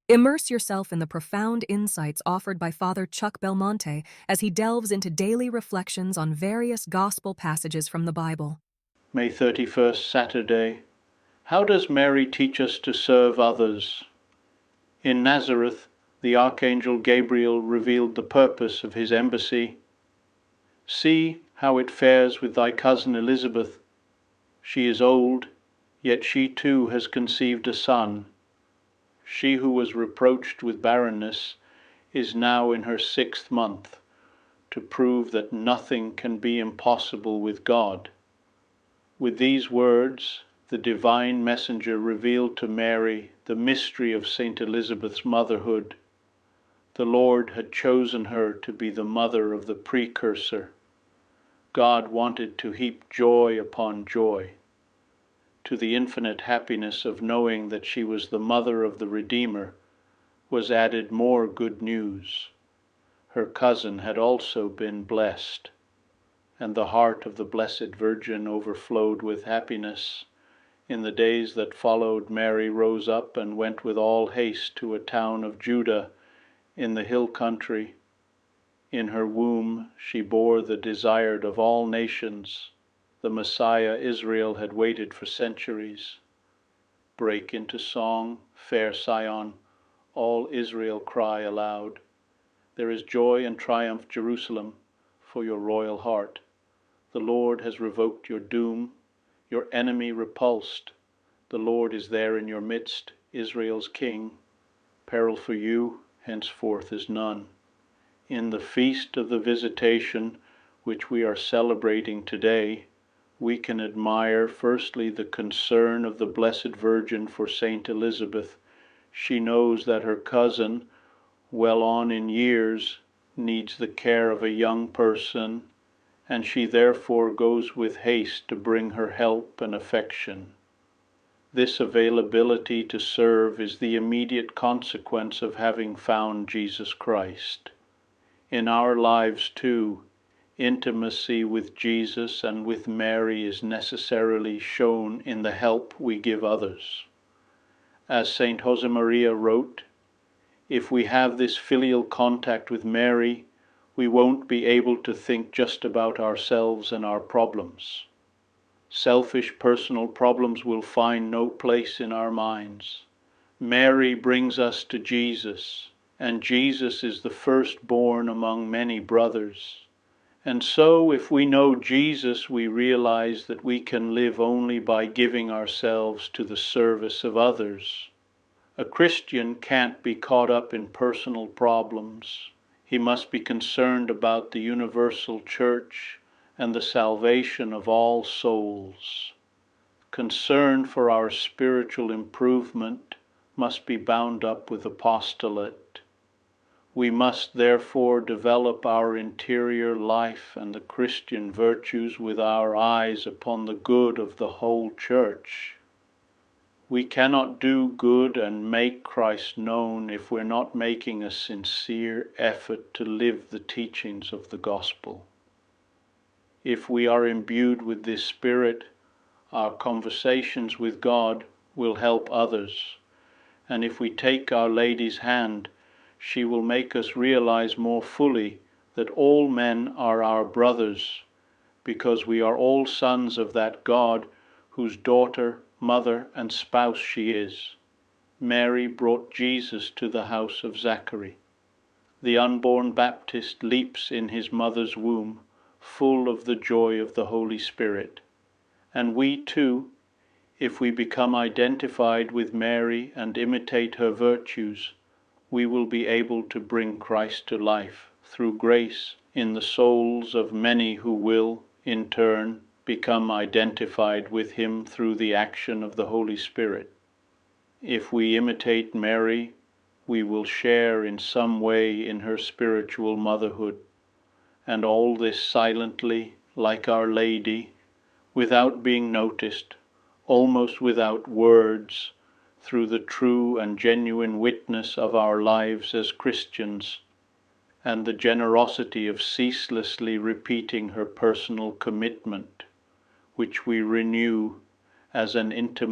Immerse yourself in the profound insights offered by Father Chuck Belmonte as he delves into daily reflections on various gospel passages from the Bible. May 31st, Saturday. How does Mary teach us to serve others? In Nazareth, the Archangel Gabriel revealed the purpose of his embassy. See how it fares with thy cousin Elizabeth. She is old, yet she too has conceived a son. She who was reproached with barrenness is now in her 6th month, to prove that nothing can be impossible with God. With these words, the divine messenger revealed to Mary the mystery of Saint Elizabeth's motherhood. The Lord had chosen her to be the mother of the Precursor. God wanted to heap joy upon joy. To the infinite happiness of knowing that she was the mother of the Redeemer was added more good news. Her cousin had also been blessed, and the heart of the Blessed Virgin overflowed with happiness. In the days that followed, Mary rose up and went with all haste to a town of Juda in the hill country. In her womb she bore the desired of all nations, the Messiah Israel had waited for centuries. Break into song, fair Sion, all Israel cry aloud. There is joy and triumph, Jerusalem, for your royal heart. The Lord has revoked your doom, your enemy repulsed. The Lord is there in your midst, Israel's King. Peril for you henceforth is none. In the feast of the Visitation, which we are celebrating today, we can admire firstly the concern of the Blessed Virgin for Saint Elizabeth. She knows that her cousin, well on in years, needs the care of a young person, and she therefore goes with haste to bring her help and affection. This availability to serve is the immediate consequence of having found Jesus Christ. In our lives, too, intimacy with Jesus and with Mary is necessarily shown in the help we give others. As Saint Josemaria wrote, if we have this filial contact with Mary, we won't be able to think just about ourselves and our problems. Selfish personal problems will find no place in our minds. Mary brings us to Jesus, and Jesus is the firstborn among many brothers. And so, if we know Jesus, we realize that we can live only by giving ourselves to the service of others. A Christian can't be caught up in personal problems. He must be concerned about the universal church and the salvation of all souls. Concern for our spiritual improvement must be bound up with apostolate. We must therefore develop our interior life and the Christian virtues with our eyes upon the good of the whole church. We cannot do good and make Christ known if we're not making a sincere effort to live the teachings of the gospel. If we are imbued with this spirit, our conversations with God will help others, and if we take Our Lady's hand, she will make us realize more fully that all men are our brothers, because we are all sons of that God whose daughter, mother, and spouse she is. Mary brought Jesus to the house of Zachary. The unborn Baptist leaps in his mother's womb, full of the joy of the Holy Spirit. And we too, if we become identified with Mary and imitate her virtues, we will be able to bring Christ to life through grace in the souls of many who will, in turn, become identified with him through the action of the Holy Spirit. If we imitate Mary, we will share in some way in her spiritual motherhood, and all this silently, like Our Lady, without being noticed, almost without words, through the true and genuine witness of our lives as Christians, and the generosity of ceaselessly repeating her personal commitment, which we renew as an intimate